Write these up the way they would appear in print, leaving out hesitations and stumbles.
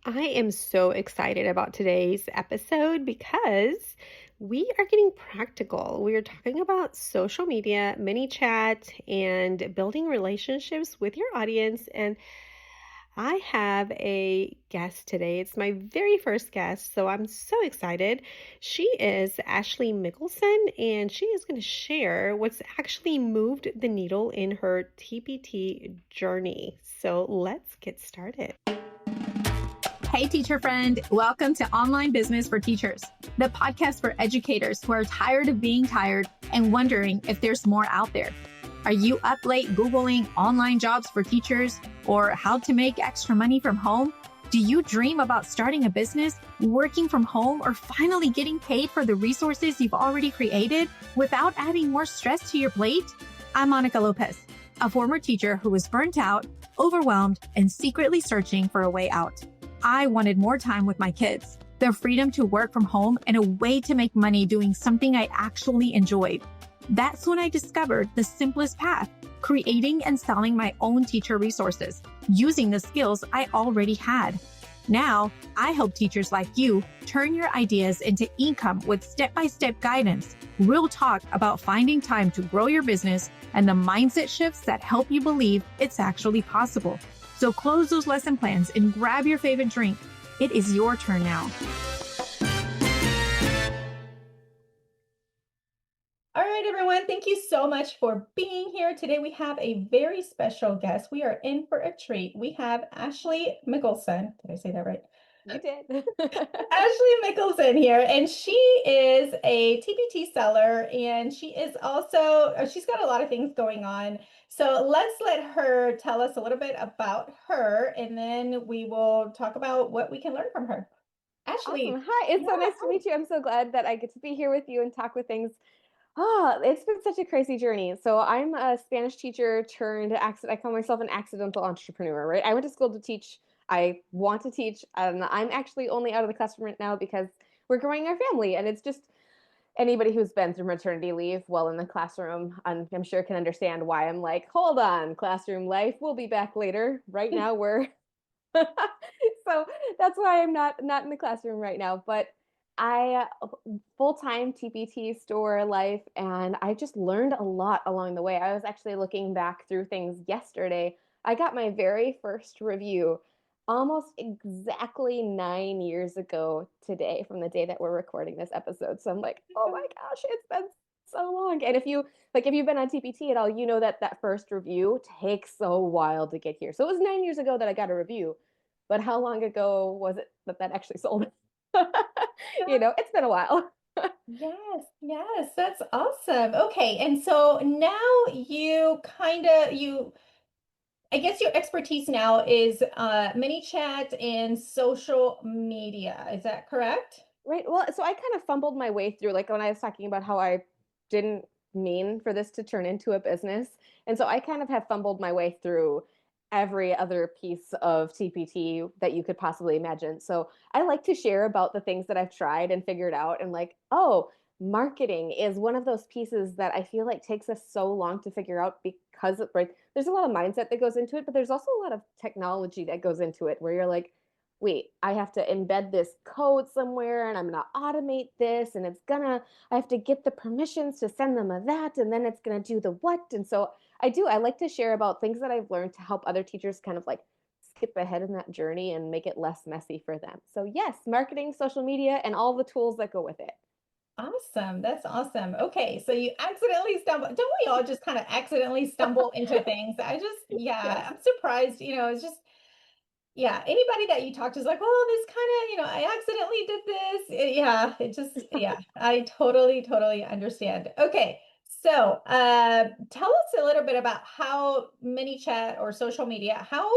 I am so excited about today's episode because we are getting practical. We are talking about social media, ManyChat, and building relationships with your audience. And I have a guest today. It's my very first guest, so I'm so excited. She is Ashley Mickelson, and she is going to share what's actually moved the needle in her TPT journey. So let's get started. Hey, teacher friend. Welcome to Online Business for Teachers, the podcast for educators who are tired of being tired and wondering if there's more out there. Are you up late Googling online jobs for teachers or how to make extra money from home? Do you dream about starting a business, working from home, or finally getting paid for the resources you've already created without adding more stress to your plate? I'm Monica Lopez, a former teacher who was burnt out, overwhelmed, and secretly searching for a way out. I wanted more time with my kids, the freedom to work from home, and a way to make money doing something I actually enjoyed. That's when I discovered the simplest path, creating and selling my own teacher resources, using the skills I already had. Now, I help teachers like you turn your ideas into income with step-by-step guidance, real talk about finding time to grow your business, and the mindset shifts that help you believe it's actually possible. So close those lesson plans and grab your favorite drink. It is your turn now. All right, everyone. Thank you so much for being here. Today we have a very special guest. We are in for a treat. We have Ashley Mickelson. Did I say that right? You did. Ashley Mickelson here, and she is a TPT seller, and she is also, she's got a lot of things going on. So let's let her tell us a little bit about her, and then we will talk about what we can learn from her. Ashley. Awesome. Hi, it's so nice to meet you. I'm so glad that I get to be here with you and talk with things. It's been such a crazy journey. So I'm a Spanish teacher turned I call myself an accidental entrepreneur, right? I went to school to teach. I want to teach. I'm actually only out of the classroom right now because we're growing our family. And it's just anybody who's been through maternity leave while in the classroom, I'm sure can understand why I'm like, hold on, classroom life, we'll be back later. Right now we're so that's why I'm not in the classroom right now. But I full-time TPT store life, and I just learned a lot along the way. I was actually looking back through things yesterday. I got my very first review almost exactly 9 years ago today from the day that we're recording this episode. So I'm like, oh my gosh, it's been so long. And if you've been on TPT at all, you know that first review takes a while to get here. So it was 9 years ago that I got a review, but how long ago was it that actually sold? It's been a while. Yes, that's awesome. Okay, and so now I guess your expertise now is ManyChat and social media. Is that correct? Right. Well, so I kind of fumbled my way through, like when I was talking about how I didn't mean for this to turn into a business. And so I kind of have fumbled my way through every other piece of TPT that you could possibly imagine. So I like to share about the things that I've tried and figured out and like, oh, marketing is one of those pieces that I feel like takes us so long to figure out because right, there's a lot of mindset that goes into it, but there's also a lot of technology that goes into it where you're like, wait, I have to embed this code somewhere and I'm going to automate this and I have to get the permissions to send them a that and then it's going to do the what. And so I like to share about things that I've learned to help other teachers kind of like skip ahead in that journey and make it less messy for them. So yes, marketing, social media, and all the tools that go with it. Awesome. That's awesome. Okay, so you accidentally stumble. Don't we all just kind of accidentally stumble into things? Yes. I'm surprised, it's just, yeah, anybody that you talk to is like, oh, this kind of, I accidentally did this. Yeah, I totally understand. Okay, so tell us a little bit about how ManyChat or social media, how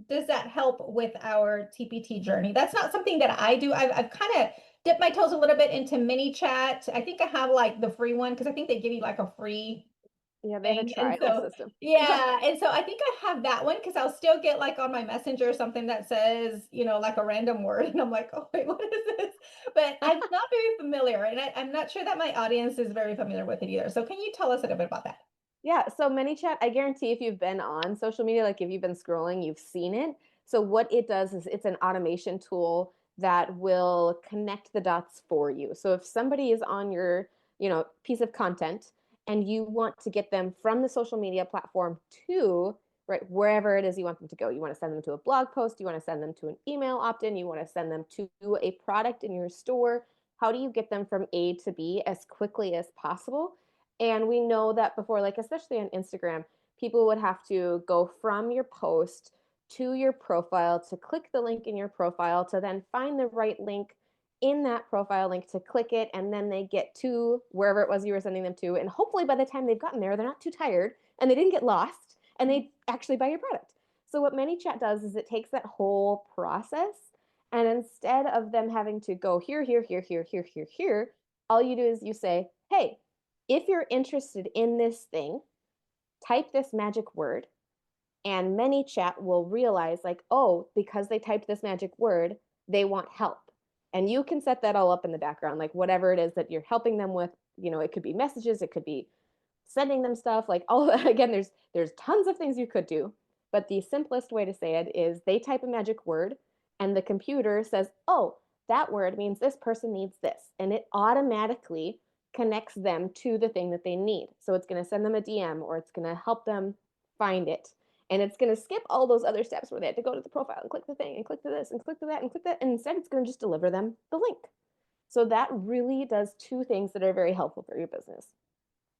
does that help with our TPT journey? That's not something that I do. I've kind of dipped my toes a little bit into ManyChat. I think I have like the free one because I think they give you like a free Yeah, they have a thing. And trial so, system. yeah. And so I think I have that one because I'll still get like on my messenger or something that says, like a random word. And I'm like, oh, wait, what is this? But I'm not very familiar. And I'm not sure that my audience is very familiar with it either. So can you tell us a little bit about that? Yeah, so ManyChat, I guarantee if you've been on social media, like if you've been scrolling, you've seen it. So what it does is it's an automation tool that will connect the dots for you. So if somebody is on your, piece of content and you want to get them from the social media platform to right wherever it is you want them to go. You want to send them to a blog post, you want to send them to an email opt-in, you want to send them to a product in your store. How do you get them from A to B as quickly as possible? And we know that before, like especially on Instagram, people would have to go from your post to your profile to click the link in your profile to then find the right link in that profile link to click it, and then they get to wherever it was you were sending them to. And hopefully by the time they've gotten there, they're not too tired and they didn't get lost and they actually buy your product. So what ManyChat does is it takes that whole process, and instead of them having to go here, here, here, here, here, here, here, all you do is you say, hey, if you're interested in this thing, type this magic word, and ManyChat will realize like, oh, because they typed this magic word, they want help. And you can set that all up in the background, like whatever it is that you're helping them with. It could be messages, it could be sending them stuff, like all again, there's tons of things you could do, but the simplest way to say it is they type a magic word and the computer says, oh, that word means this person needs this, and it automatically connects them to the thing that they need. So it's going to send them a DM, or it's going to help them find it, and it's going to skip all those other steps where they had to go to the profile and click the thing and click to this and click to that and click that, and instead it's going to just deliver them the link. So that really does two things that are very helpful for your business.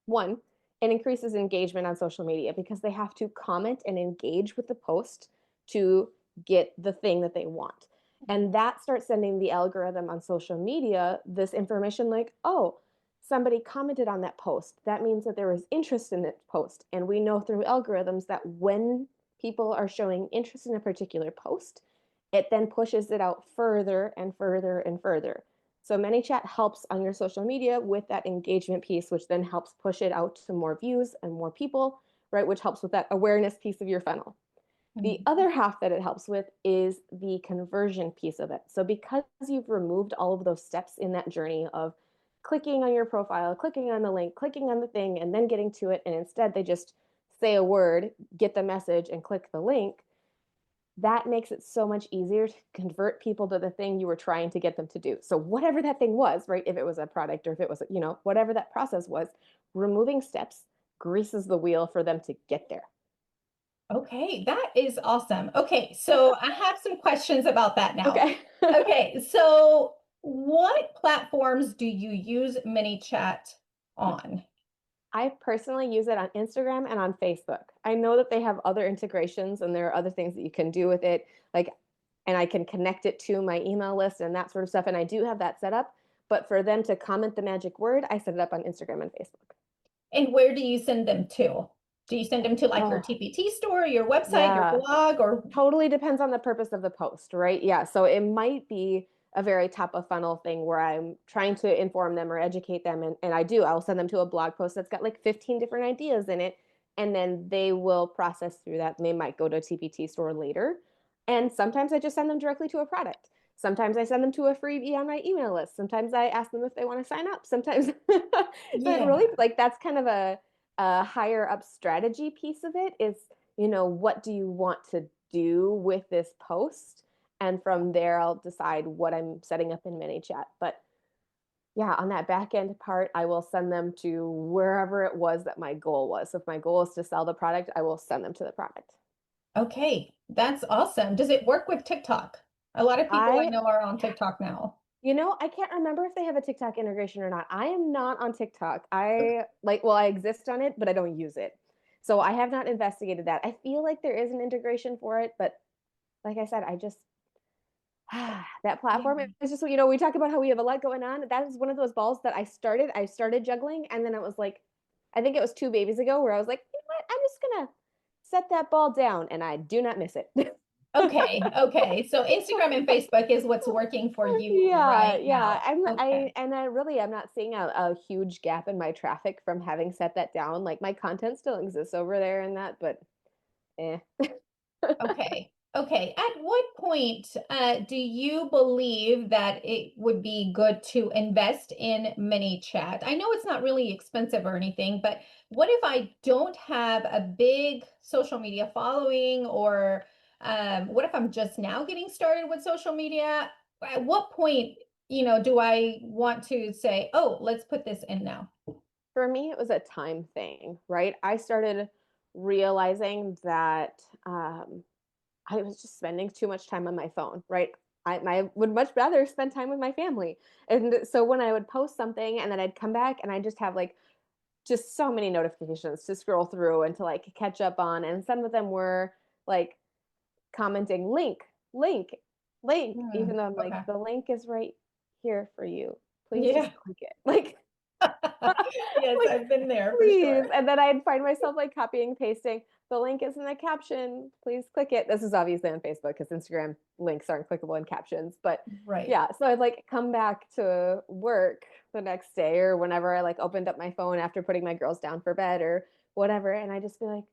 One, it increases engagement on social media because they have to comment and engage with the post to get the thing that they want. And that starts sending the algorithm on social media this information like, oh, somebody commented on that post. That means that there was interest in that post. And we know through algorithms that when people are showing interest in a particular post, it then pushes it out further and further and further. So ManyChat helps on your social media with that engagement piece, which then helps push it out to more views and more people, right? Which helps with that awareness piece of your funnel. The other half that it helps with is the conversion piece of it. So because you've removed all of those steps in that journey of clicking on your profile, clicking on the link, clicking on the thing, and then getting to it, and instead they just say a word, get the message, and click the link, that makes it so much easier to convert people to the thing you were trying to get them to do. So whatever that thing was, right? If it was a product or if it was, whatever that process was, removing steps greases the wheel for them to get there. Okay, that is awesome. Okay, so I have some questions about that now. Okay. Okay, so what platforms do you use ManyChat on? I personally use it on Instagram and on Facebook. I know that they have other integrations and there are other things that you can do with it, and I can connect it to my email list and that sort of stuff. And I do have that set up. But for them to comment the magic word, I set it up on Instagram and Facebook. And where do you send them to? Do you send them to like your TPT store, your website, your blog, or? Totally depends on the purpose of the post, right? Yeah. So it might be a very top of funnel thing where I'm trying to inform them or educate them. And I'll send them to a blog post that's got like 15 different ideas in it. And then they will process through that. And they might go to a TPT store later. And sometimes I just send them directly to a product. Sometimes I send them to a freebie on my email list. Sometimes I ask them if they want to sign up. Sometimes so it really that's kind of a higher up strategy piece of it is, what do you want to do with this post? And from there, I'll decide what I'm setting up in ManyChat. But yeah, on that back end part, I will send them to wherever it was that my goal was. So if my goal is to sell the product, I will send them to the product. Okay, that's awesome. Does it work with TikTok? A lot of people I know are on TikTok now. I can't remember if they have a TikTok integration or not. I am not on TikTok. I exist on it, but I don't use it. So I have not investigated that. I feel like there is an integration for it, but like I said, I just that platform is just, we talk about how we have a lot going on. That is one of those balls that I started juggling, and then it was like, I think it was 2 babies ago where I was like, you know what? I'm just gonna set that ball down, and I do not miss it. Okay. So Instagram and Facebook is what's working for you right now. I'm not seeing a huge gap in my traffic from having set that down. Like my content still exists over there and that, but Okay. At what point do you believe that it would be good to invest in ManyChat? I know it's not really expensive or anything, but what if I don't have a big social media following or What if I'm just now getting started with social media? At what point, do I want to say, oh, let's put this in now? For me, it was a time thing, right? I started realizing that I was just spending too much time on my phone, right? I would much rather spend time with my family. And so when I would post something and then I'd come back and I just have like just so many notifications to scroll through and to like catch up on. And some of them were like commenting link, link, even though I'm like, Okay. the link is right here for you. Please just Yeah. click it. Like, Yes, like, I've been there for please. sure. And then I'd find myself like copying, pasting. The link is in the caption. Please click it. This is obviously on Facebook because Instagram links aren't clickable in captions. But Right. yeah, so I'd like come back to work the next day or whenever I like opened up my phone after putting my girls down for bed or whatever. And I just be like,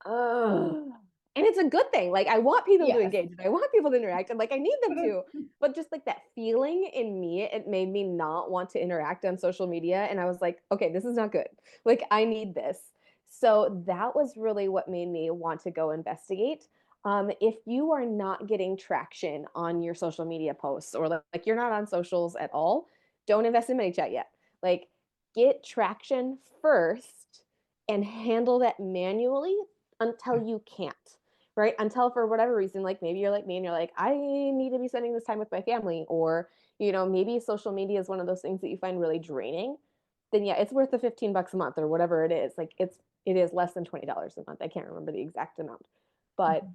oh. And it's a good thing. Like I want people to Yes. engage and I want people to interact and like I need them to. But just like that feeling in me, it made me not want to interact on social media. And I was like, okay, this is not good. Like I need this. So that was really what made me want to go investigate. If you are not getting traction on your social media posts or like you're not on socials at all, don't invest in ManyChat yet. Like get traction first and handle that manually until you can't, right? Until for whatever reason, like maybe you're like me and you're like, I need to be spending this time with my family, or maybe social media is one of those things that you find really draining. Then yeah, it's worth the $15 a month or whatever it is. Like it is less than $20 a month. I can't remember the exact amount, but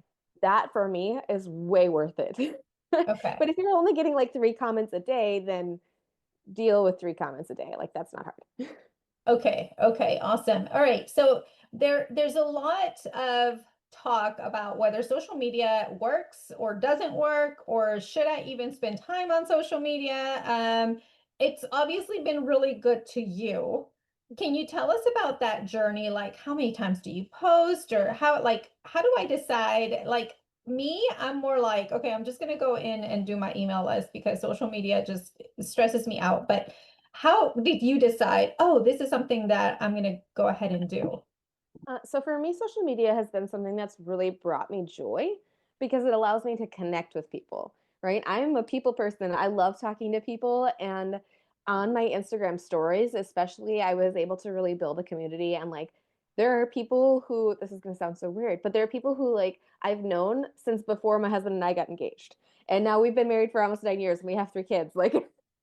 that for me is way worth it. Okay. But if you're only getting like 3 comments a day, then deal with 3 comments a day. Like that's not hard. Okay, okay, awesome. All right. So there's a lot of talk about whether social media works or doesn't work, or should I even spend time on social media? It's obviously been really good to you. Can you tell us about that journey? Like how many times do you post, or how do I decide? Like me, I'm more like, okay, I'm just gonna go in and do my email list because social media just stresses me out. But how did you decide, oh, this is something that I'm going to go ahead and do? So for me, social media has been something that's really brought me joy because it allows me to connect with people, right? I'm a people person. I love talking to people. And on my Instagram stories, especially, I was able to really build a community. And like, there are people who, this is going to sound so weird, but there are people who like I've known since before my husband and I got engaged. And now we've been married for almost 9 years and we have 3 kids. Like,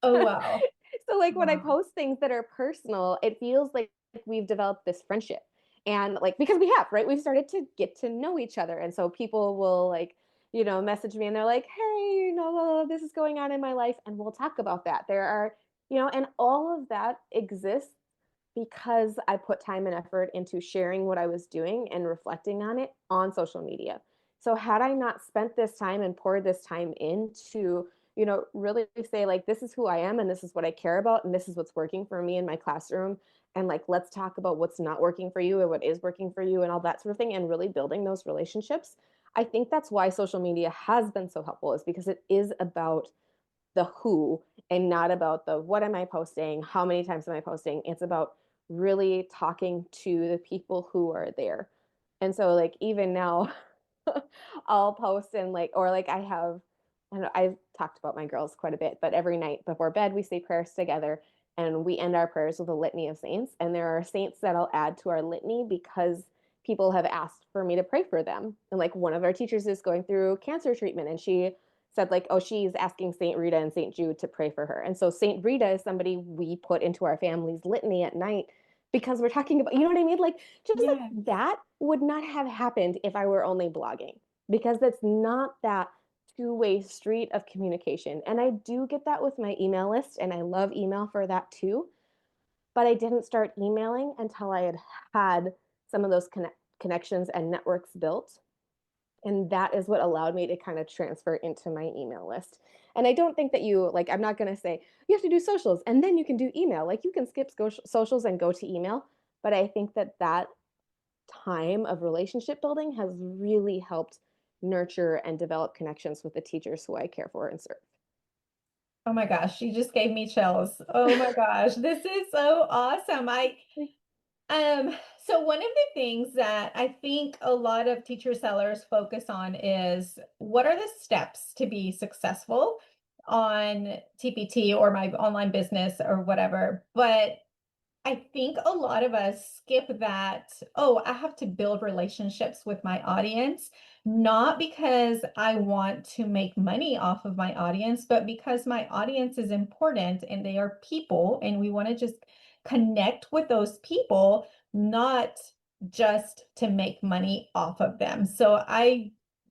Oh, wow. so like when I Wow. post things that are personal, it feels like we've developed this friendship and like because we have, right, we've started to get to know each other, and so people will like message me and they're like, hey, this is going on in my life, and we'll talk about that. There are and all of that exists because I put time and effort into sharing what I was doing and reflecting on it on social media. So had I not spent this time and poured this time into really say like, this is who I am and this is what I care about and this is what's working for me in my classroom, and like let's talk about what's not working for you and what is working for you and all that sort of thing, and really building those relationships. I think that's why social media has been so helpful, is because it is about the who and not about the what am I posting, how many times am I posting. It's about really talking to the people who are there. And so like even now I'll post and like, or like I know, I've talked about my girls quite a bit, but every night before bed we say prayers together, and we end our prayers with a litany of saints. And there are saints that I'll add to our litany because people have asked for me to pray for them. And like one of our teachers is going through cancer treatment, and she said like, oh, she's asking Saint Rita and Saint Jude to pray for her. And so Saint Rita is somebody we put into our family's litany at night because we're talking about, you know what I mean? Like just Yeah. like that would not have happened if I were only blogging, because that's not that two-way street of communication. And I do get that with my email list, and I love email for that too. But I didn't start emailing until I had some of those connections and networks built. And that is what allowed me to kind of transfer into my email list. And I don't think that like, I'm not going to say you have to do socials and then you can do email. Like you can skip socials and go to email. But I think that time of relationship building has really helped nurture and develop connections with the teachers who I care for and serve. Oh my gosh, you just gave me chills. Oh my gosh, this is so awesome. So one of the things that I think a lot of teacher sellers focus on is what are the steps to be successful on TPT or my online business or whatever. But I think a lot of us skip that. Oh, I have to build relationships with my audience, not because I want to make money off of my audience, but because my audience is important and they are people, and we want to just connect with those people, not just to make money off of them.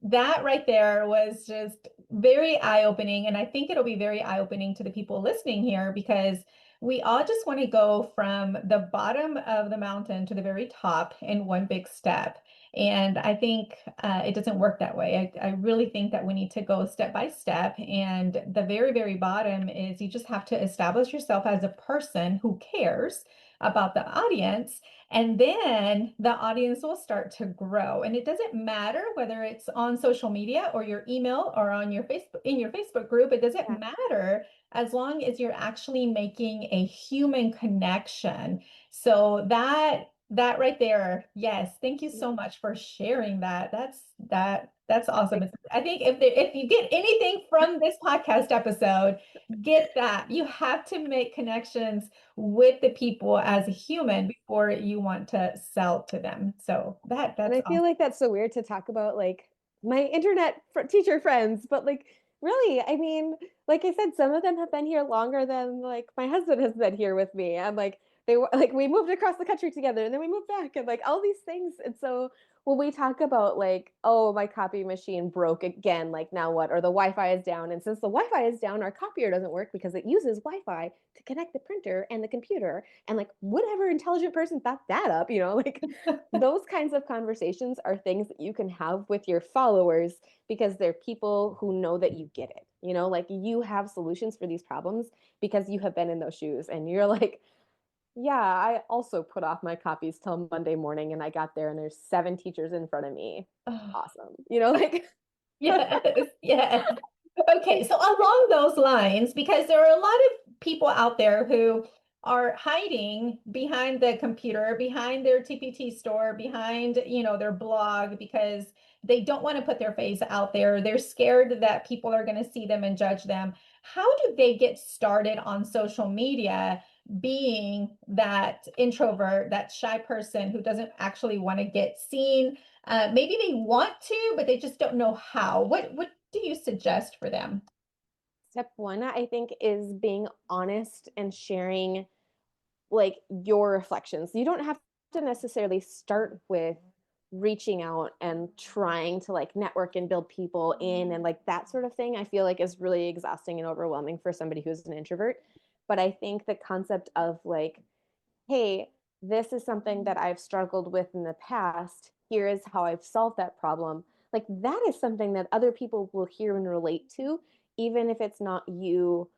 That right there was just very eye-opening. And I think it'll be very eye-opening to the people listening here because we all just want to go from the bottom of the mountain to the very top in one big step. And I think it doesn't work that way. I really think that we need to go step by step. And the very, very bottom is you just have to establish yourself as a person who cares about the audience. And then the audience will start to grow. And it doesn't matter whether it's on social media or your email or on your Facebook, in your Facebook group, it doesn't Yeah. matter as long as you're actually making a human connection. So that right there, yes, thank you so much for sharing that. That's awesome. I think if you get anything from this podcast episode, get that. You have to make connections with the people as a human before you want to sell to them. So And that's I awesome. feel like that's so weird to talk about like my internet teacher friends, but like really, I mean, like I said, some of them have been here longer than like my husband has been here with me. And like they were like we moved across the country together and then we moved back and like all these things. And so when we talk about like, oh, my copy machine broke again, like now what? Or the Wi-Fi is down. And since the Wi-Fi is down, our copier doesn't work because it uses Wi-Fi to connect the printer and the computer. And like whatever intelligent person thought that up, like those kinds of conversations are things that you can have with your followers because they're people who know that you get it. Like you have solutions for these problems because you have been in those shoes and you're like, yeah, I also put off my copies till Monday morning and I got there and there's 7 teachers in front of me. Oh, Awesome. Like yes, yes. Okay, so along those lines, because there are a lot of people out there who are hiding behind the computer, behind their TPT store, behind, their blog, because they don't want to put their face out there. They're scared that people are going to see them and judge them. How do they get started on social media being that introvert, that shy person who doesn't actually want to get seen? Maybe they want to, but they just don't know how. What do you suggest for them? step 1, I think, is being honest and sharing like your reflections. You don't have to necessarily start with reaching out and trying to like network and build people in and like that sort of thing. I feel like is really exhausting and overwhelming for somebody who's an introvert. But I think the concept of like, hey, this is something that I've struggled with in the past. Here is how I've solved that problem. Like that is something that other people will hear and relate to, even if it's not you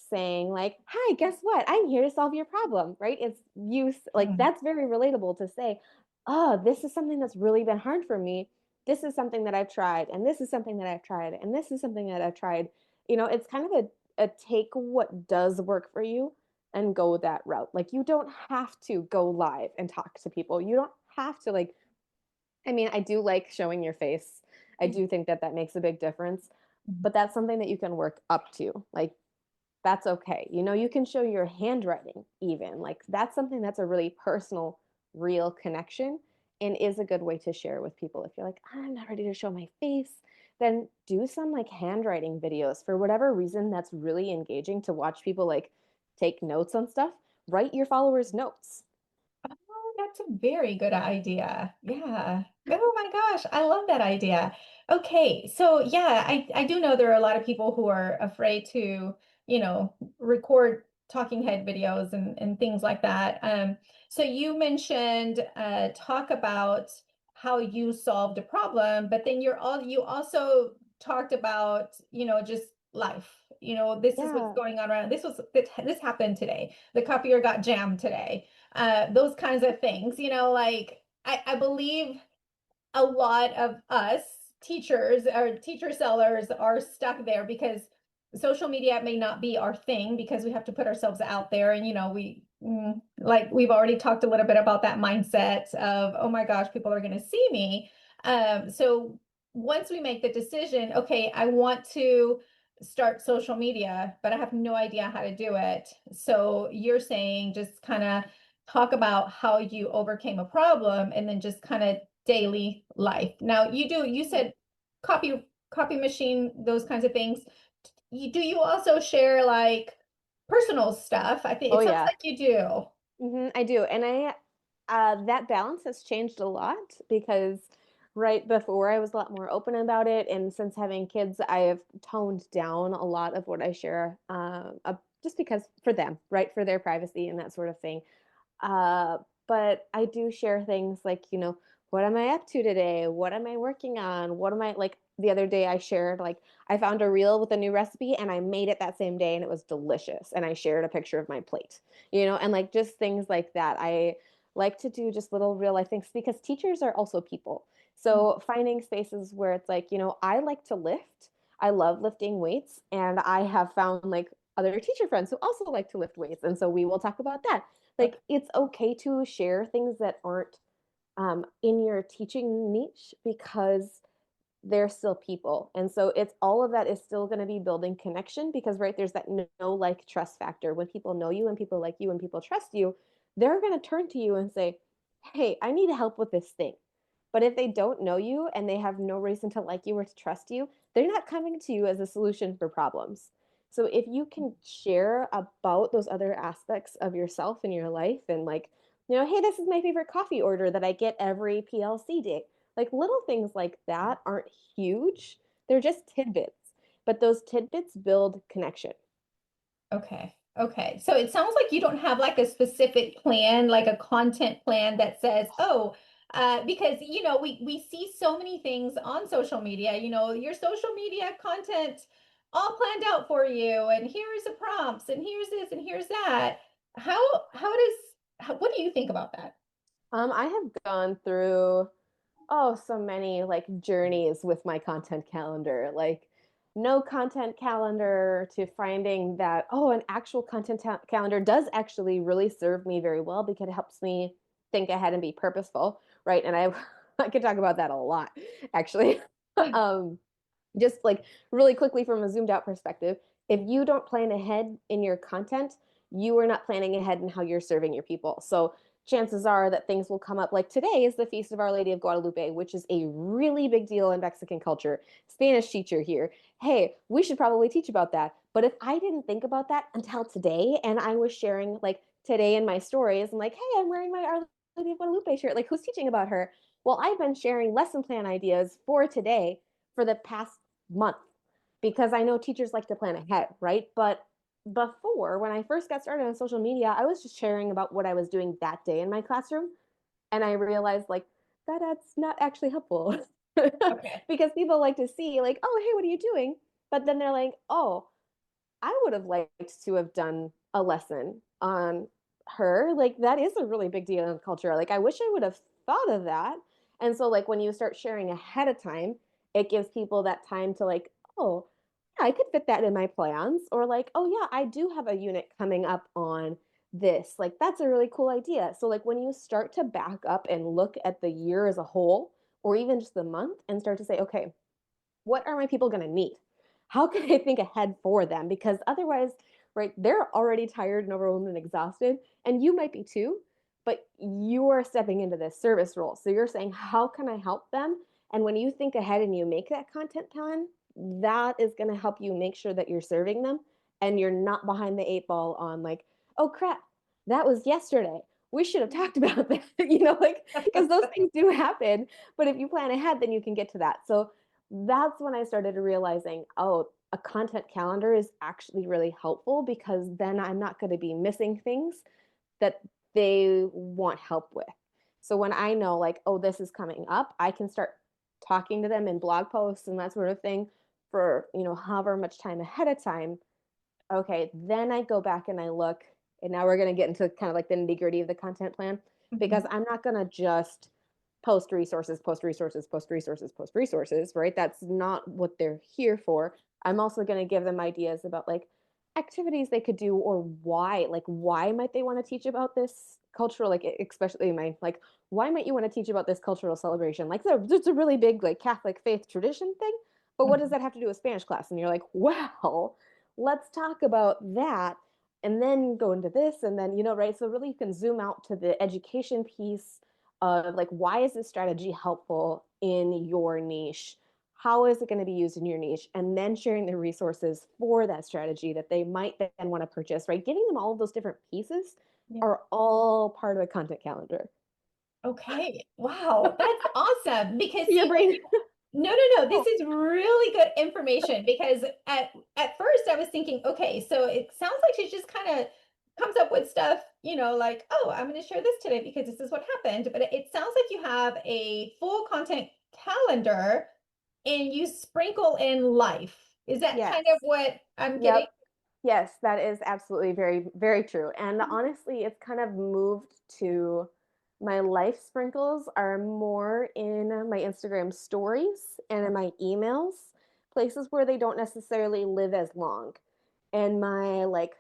saying like, hi, guess what, I'm here to solve your problem, right? It's you, like Mm. that's very relatable to say, oh, this is something that's really been hard for me, this is something that I've tried, and this is something that I've tried, and this is something that I've tried. It's kind of a take what does work for you and go that route. Like you don't have to go live and talk to people, you don't have to like, I mean, I do like showing your face, I do think that that makes a big difference, but that's something that you can work up to. Like that's okay. You can show your handwriting even. Like that's something that's a really personal, real connection and is a good way to share with people. If you're like, I'm not ready to show my face, then do some like handwriting videos for whatever reason that's really engaging to watch people like take notes on stuff. Write your followers notes. Oh, that's a very good idea. Yeah. Oh my gosh, I love that idea. Okay, so yeah, I do know there are a lot of people who are afraid to, record talking head videos and things like that. So you mentioned talk about how you solved a problem, but then you also talked about, just life. This is what's Yeah. going on around. This happened today. The copier got jammed today, those kinds of things, like I believe a lot of us teachers or teacher sellers are stuck there because social media may not be our thing because we have to put ourselves out there and, we Like we've already talked a little bit about that mindset of, oh my gosh, people are going to see me. So once we make the decision, okay, I want to start social media, but I have no idea how to do it. So you're saying just kind of talk about how you overcame a problem and then just kind of daily life. Now you said copy machine, those kinds of things. Do you also share like personal stuff? I think Oh it sounds yeah. like you do. I do. And that balance has changed a lot because right before I was a lot more open about it. And since having kids, I have toned down a lot of what I share, just because for them, right? For their privacy and that sort of thing. Uh, but I do share things like, what am I up to today? What am I working on? What am I like the other day I shared like I found a reel with a new recipe and I made it that same day and it was delicious and I shared a picture of my plate. And like just things like that. I like to do just little real life things because teachers are also people. So finding spaces where it's like, I like to lift. I love lifting weights and I have found like other teacher friends who also like to lift weights and so we will talk about that. Okay. Like it's okay to share things that aren't in your teaching niche because they're still people. And so it's all of that is still going to be building connection because right there's that know like trust factor. When people know you and people like you and people trust you, they're going to turn to you and say, "Hey, I need help with this thing." But if they don't know you and they have no reason to like you or to trust you, they're not coming to you as a solution for problems. So if you can share about those other aspects of yourself in your life and like, hey, this is my favorite coffee order that I get every PLC day. Like little things like that aren't huge. They're just tidbits. But those tidbits build connection. Okay. Okay. So it sounds like you don't have like a specific plan, like a content plan that says, oh, because we see so many things on social media, your social media content all planned out for you, and here's the prompts, and here's this, and here's that. What do you think about that? I have gone through so many like journeys with my content calendar. Like no content calendar to finding that an actual calendar does actually really serve me very well because it helps me think ahead and be purposeful, right? And I could talk about that a lot actually. um just like really quickly from a zoomed out perspective, if you don't plan ahead in your content, you are not planning ahead in how you're serving your people. So chances are that things will come up. Like today is the Feast of Our Lady of Guadalupe, which is a really big deal in Mexican culture. Spanish teacher here. Hey, we should probably teach about that. But if I didn't think about that until today and I was sharing like today in my stories, I'm like, hey, I'm wearing my Our Lady of Guadalupe shirt. Like, who's teaching about her? Well, I've been sharing lesson plan ideas for today for the past month because I know teachers like to plan ahead, right? But before, when I first got started on social media, I was just sharing about what I was doing that day in my classroom. And I realized like that's not actually helpful Okay. because people like to see, like, oh, hey, what are you doing? But then they're like, oh, I would have liked to have done a lesson on her. Like that is a really big deal in culture. Like I wish I would have thought of that. And so like when you start sharing ahead of time, it gives people that time to like, oh, yeah, I could fit that in my plans. Or like, oh yeah, I do have a unit coming up on this. Like that's a really cool idea. So like when you start to back up and look at the year as a whole, or even just the month and start to say, okay, what are my people going to need? How can I think ahead for them? Because otherwise, right, they're already tired and overwhelmed and exhausted, and you might be too, but you are stepping into this service role. So you're saying, how can I help them? And when you think ahead and you make that content plan, that is going to help you make sure that you're serving them and you're not behind the eight ball on like, oh crap, that was yesterday. We should have talked about that, like, because those things do happen. But if you plan ahead, then you can get to that. So that's when I started realizing, oh, a content calendar is actually really helpful because then I'm not going to be missing things that they want help with. So when I know, like, oh, this is coming up, I can start talking to them in blog posts and that sort of thing for, however much time ahead of time. Okay, then I go back and I look, and now we're going to get into kind of like the nitty gritty of the content plan because I'm not going to just post resources, post resources, post resources, post resources, right? That's not what they're here for. I'm also going to give them ideas about like activities they could do, or why might they want to teach about this cultural, like especially why might you want to teach about this cultural celebration? Like there's a really big like Catholic faith tradition thing, but what does Mhm. that have to do with Spanish class? And you're like, well, let's talk about that and then go into this and then, right? So really you can zoom out to the education piece of like, why is this strategy helpful in your niche? How is it going to be used in your niche? And then sharing the resources for that strategy that they might then want to purchase, right? Getting them all of those different pieces Yeah. are all part of a content calendar. Okay. Wow. That's awesome. Because Your see, brain. no, no, no. This is really good information because at first I was thinking, okay, so it sounds like she just kind of comes up with stuff, like, oh, I'm going to share this today because this is what happened. But it sounds like you have a full content calendar and you sprinkle in life. Is that Yes. kind of what I'm getting? Yep. Yes, that is absolutely very, very true. And honestly, it's kind of moved to my life sprinkles are more in my Instagram stories and in my emails, places where they don't necessarily live as long. And my like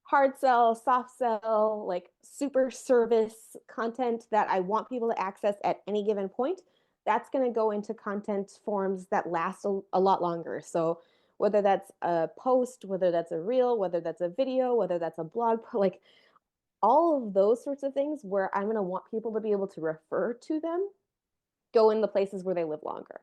hard sell, soft sell, like super service content that I want people to access at any given point, that's going to go into content forms that last a lot longer. So whether that's a post, whether that's a reel, whether that's a video, whether that's a blog, like all of those sorts of things where I'm going to want people to be able to refer to them, go in the places where they live longer.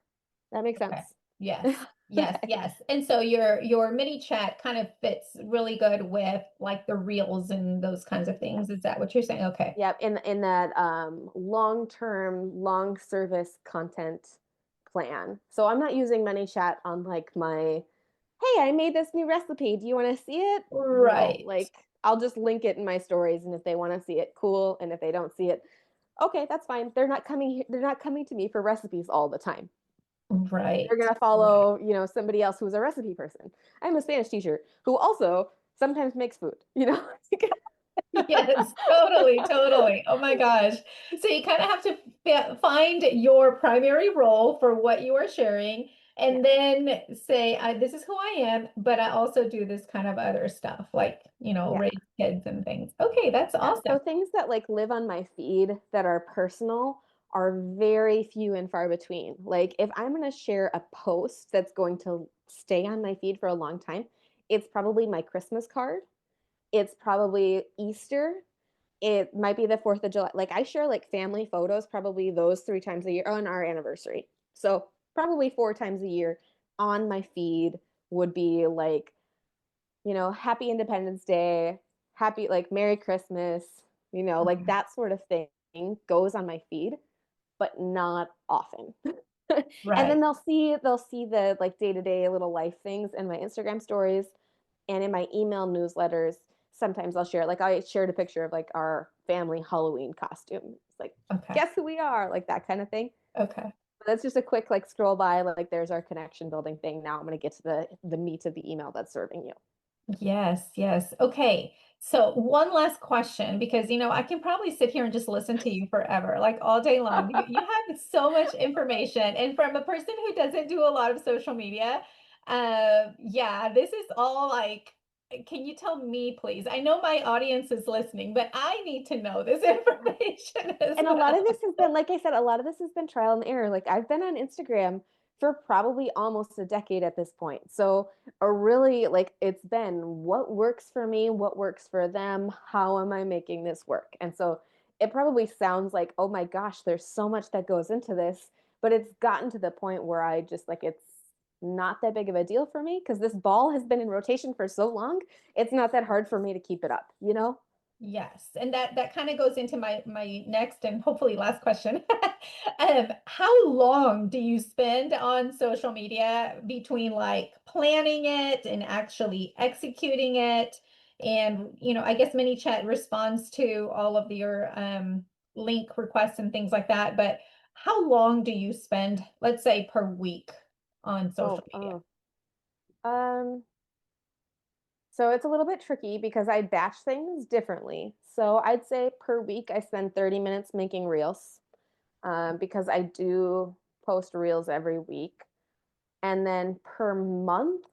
That makes sense. Okay. Yes. Yes, Okay. yes. And so your mini chat kind of fits really good with like the reels and those kinds of things. Is that what you're saying? Okay. Yep, in that long-term, long service content plan. So I'm not using ManyChat on like my, hey, I made this new recipe. Do you want to see it? No, Right. like I'll just link it in my stories, and if they want to see it, cool. And if they don't see it, okay, that's fine. They're not coming here, they're not coming to me for recipes all the time. They're Right. gonna Right. follow, somebody else who's a recipe person. I'm a Spanish teacher who also sometimes makes food. Yes, totally, totally. Oh my gosh. So you kind of have to find your primary role for what you are sharing Yeah. and then say, this is who I am, but I also do this kind of other stuff, like, Yeah. raise kids and things. Okay, that's Yeah. awesome. So things that like live on my feed that are personal are very few and far between. Like if I'm going to share a post that's going to stay on my feed for a long time, it's probably my Christmas card. It's probably Easter. It might be the 4th of July. Like I share like family photos probably those 3 times a year on our anniversary. So probably 4 times a year on my feed would be like, happy Independence Day, happy like Merry Christmas, like Okay. that sort of thing goes on my feed, but not often. And then Right. they'll see the like day-to-day little life things in my Instagram stories and in my email newsletters. Sometimes I'll share, like I shared a picture of like our family Halloween costume. It's like, Okay. guess who we are, like that kind of thing. Okay. But that's just a quick like scroll by, like there's our connection building thing. Now I'm going to get to the meat of the email that's serving you. Yes, yes. Okay. So one last question, because I can probably sit here and just listen to you forever, like all day long. You have so much information. And from a person who doesn't do a lot of social media, yeah, this is all like, can you tell me, please? I know my audience is listening, but I need to know this information as And a lot of well. this has been, like I said, a lot of this has been trial and error. Like I've been on Instagram for probably almost a decade at this point. So a really like it's been what works for me, what works for them, how am I making this work? And so it probably sounds like, oh my gosh, there's so much that goes into this, but it's gotten to the point where I just like it's not that big of a deal for me because this ball has been in rotation for so long. It's not that hard for me to keep it up? Yes, and that kind of goes into my next and hopefully last question. How long do you spend on social media between like planning it and actually executing it? And I guess ManyChat responds to all of your link requests and things like that. But how long do you spend, let's say, per week on social Oh, media? oh. Um, So it's a little bit tricky because I batch things differently. So I'd say per week I spend 30 minutes making reels because I do post reels every week. And then per month,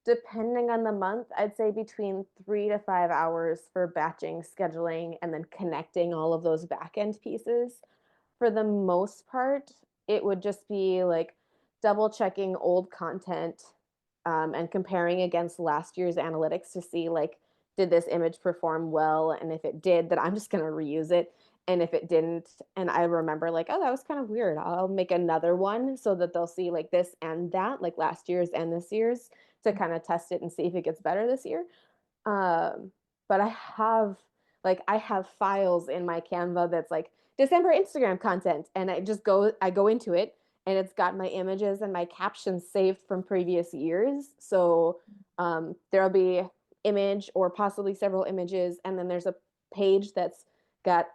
depending on the month, I'd say between 3 to 5 hours for batching, scheduling, and then connecting all of those back end pieces. For the most part, it would just be like double checking old content, and comparing against last year's analytics to see like, did this image perform well? And if it did, then I'm just going to reuse it. And if it didn't, and I remember like, oh, that was kind of weird, I'll make another one so that they'll see like this and that, like last year's and this year's, to kind of test it and see if it gets better this year. Um, but I have files in my Canva that's like December Instagram content, and I go into it, and it's got my images and my captions saved from previous years. So there'll be image or possibly several images, and then there's a page that's got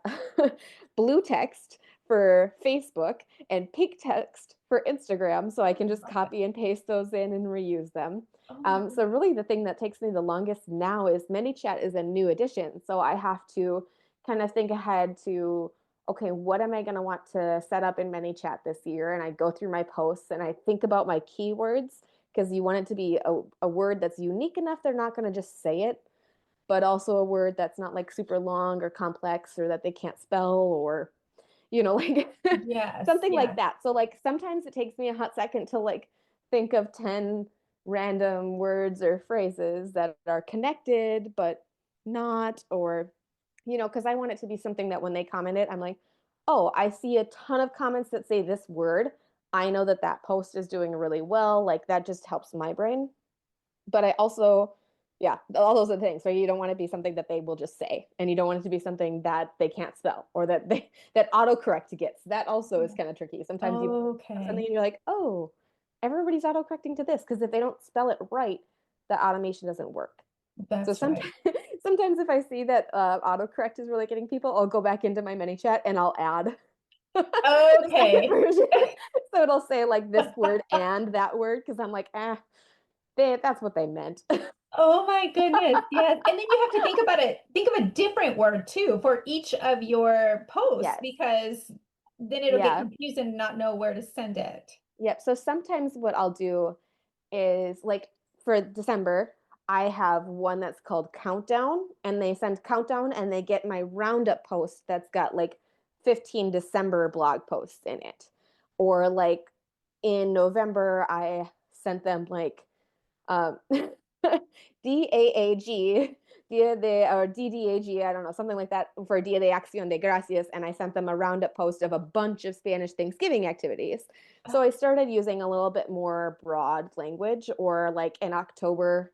blue text for Facebook and pink text for Instagram, so I can just copy and paste those in and reuse them. So really the thing that takes me the longest now is ManyChat is a new addition. So I have to kind of think ahead to, okay, what am I going to want to set up in ManyChat this year? And I go through my posts and I think about my keywords, because you want it to be a word that's unique enough they're not going to just say it, but also a word that's not like super long or complex or that they can't spell, or like Yes, something like yes. that. So like sometimes it takes me a hot second to like think of 10 random words or phrases that are connected but not, or because I want it to be something that when they comment it, I'm like, oh, I see a ton of comments that say this word. I know that that post is doing really well. Like that just helps my brain. But I also, yeah, all those are things. So you don't want to be something that they will just say, and you don't want it to be something that they can't spell, or that autocorrect gets. That also is kind of tricky. Sometimes you have something Okay. and you're like, oh, everybody's autocorrecting to this, because if they don't spell it right, the automation doesn't work. So That's right. sometimes, sometimes if I see that autocorrect is really getting people, I'll go back into my ManyChat and I'll add the second Okay. version. So it'll say like this word and that word, because I'm like, that's what they meant. Oh my goodness. Yes. And then you have to think about it. Think of a different word too for each of your posts, Yes. because then it'll get Yeah. confused and not know where to send it. Yep. So sometimes what I'll do is like for December, I have one that's called Countdown, and they send Countdown and they get my roundup post that's got like 15 December blog posts in it. Or like in November, I sent them like um, DAAG, or DDAG, I don't know, something like that, for Dia de Acción de Gracias. And I sent them a roundup post of a bunch of Spanish Thanksgiving activities. So I started using a little bit more broad language, or like in October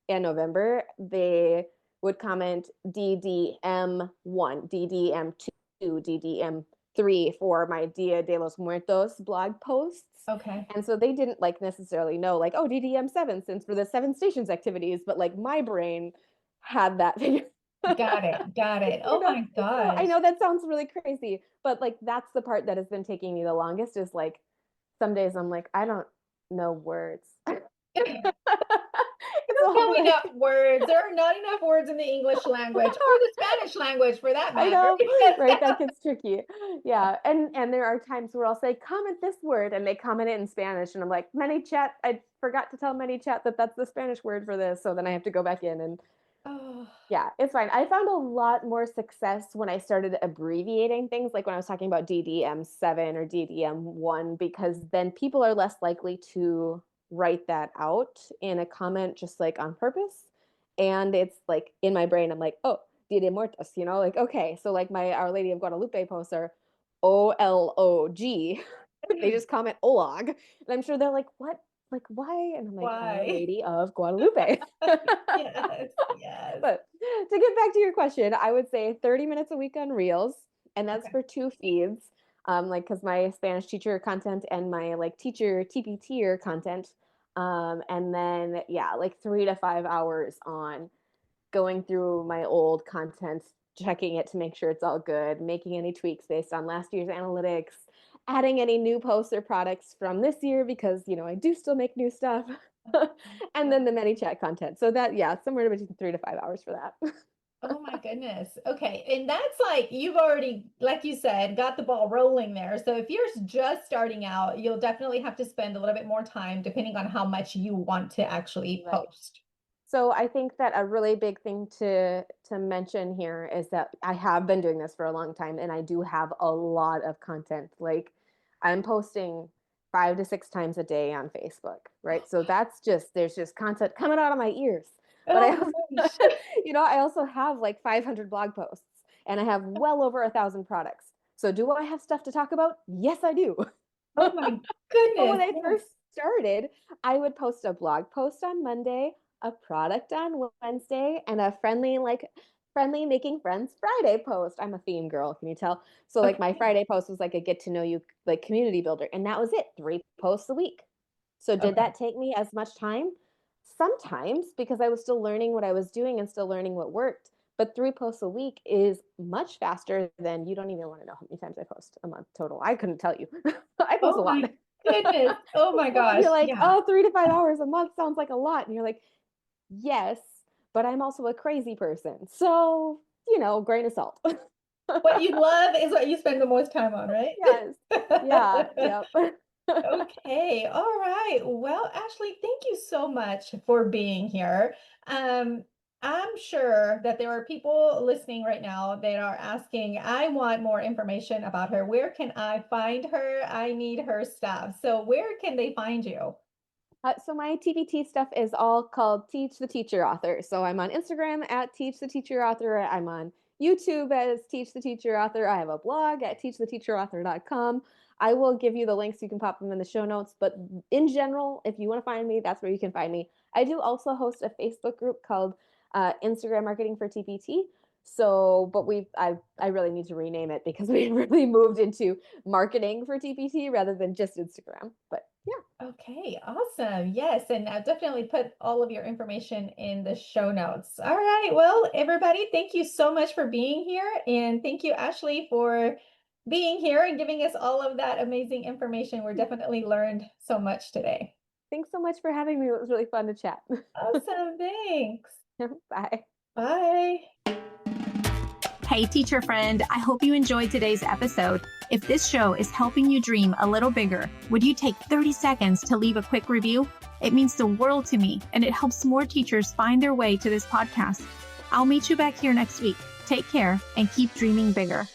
and November, they would comment DDM1, DDM2, DDM3 for my Dia de los Muertos blog posts. Okay. And so they didn't like necessarily know like, oh, DDM7 stands for the Seven Stations activities, but like my brain had that figured. Got it. Got it. Oh my So I gosh. know that sounds really crazy, but like that's the part that has been taking me the longest, is like some days I'm like, I don't know words. I It's don't all know like, enough words. There are not enough words in the English language or the Spanish language for that I matter. know, right? That gets tricky. Yeah. And there are times where I'll say, comment this word, and they comment it in Spanish. And I'm like, ManyChat, I forgot to tell ManyChat that that's the Spanish word for this. So then I have to go back in and Oh, yeah, it's fine. I found a lot more success when I started abbreviating things, like when I was talking about DDM7 or DDM1, because then people are less likely to write that out in a comment just like on purpose. And it's like in my brain, I'm like, oh, Dia de Muertos, like, okay. So like my Our Lady of Guadalupe posts are OLOG. They just comment OLOG. And I'm sure they're like, what? Like, why? And I'm like, Our why? Lady of Guadalupe. Yes, yes. But to get back to your question, I would say 30 minutes a week on Reels, and that's Okay. for two feeds. Like, because my Spanish teacher content and my like teacher TPTer content. And then yeah, like 3 to 5 hours on going through my old content, checking it to make sure it's all good, making any tweaks based on last year's analytics, adding any new posts or products from this year, because I do still make new stuff. And then the ManyChat content. So that, yeah, somewhere between 3 to 5 hours for that. Oh my goodness. Okay. And that's like you've already, like you said, got the ball rolling there. So if you're just starting out, you'll definitely have to spend a little bit more time depending on how much you want to actually Right. post. So I think that a really big thing to mention here is that I have been doing this for a long time and I do have a lot of content. Like I'm posting 5 to 6 times a day on Facebook, right? So that's just there's just content coming out of my ears. But Oh I my also, gosh. I also have like 500 blog posts and I have well over 1,000 products. So do I have stuff to talk about? Yes, I do. Oh my But when goodness. I Yes. first started, I would post a blog post on Monday, a product on Wednesday, and a friendly making friends Friday post. I'm a theme girl, can you tell? So like my Okay. Friday post was like a get to know you like community builder, and that was it, 3 posts a week. So did Okay. that take me as much time? Sometimes because I was still learning what I was doing and still learning what worked. But 3 posts a week is much faster than you don't even want to know how many times I post a month total. I couldn't tell you. I post a Oh lot. my goodness. Oh my And gosh. you're like, Yeah. oh, 3 to 5 hours a month sounds like a lot. And you're like, yes, but I'm also a crazy person. So, grain of salt. What you love is what you spend the most time on, right? Yes. Yeah. Yep. Okay, all right. Well, Ashley, thank you so much for being here. Um, I'm sure that there are people listening right now that are asking, I want more information about her. Where can I find her? I need her stuff. So where can they find you? So my TBT stuff is all called Teach the Teacher Author. So I'm on Instagram at Teach the Teacher Author. I'm on YouTube as Teach the Teacher Author. I have a blog at teachtheteacherauthor.com. I will give you the links. You can pop them in the show notes. But in general, if you want to find me, that's where you can find me. I do also host a Facebook group called Instagram Marketing for TPT. So, but I really need to rename it because we really moved into marketing for TPT rather than just Instagram. But yeah. Okay, awesome. Yes, and I'll definitely put all of your information in the show notes. All right. Well, everybody, thank you so much for being here. And thank you, Ashley, for being here and giving us all of that amazing information. We're definitely learned so much today. Thanks so much for having me. It was really fun to chat. Awesome. Thanks. Bye. Bye. Hey, teacher friend, I hope you enjoyed today's episode. If this show is helping you dream a little bigger, would you take 30 seconds to leave a quick review? It means the world to me, and it helps more teachers find their way to this podcast. I'll meet you back here next week. Take care and keep dreaming bigger.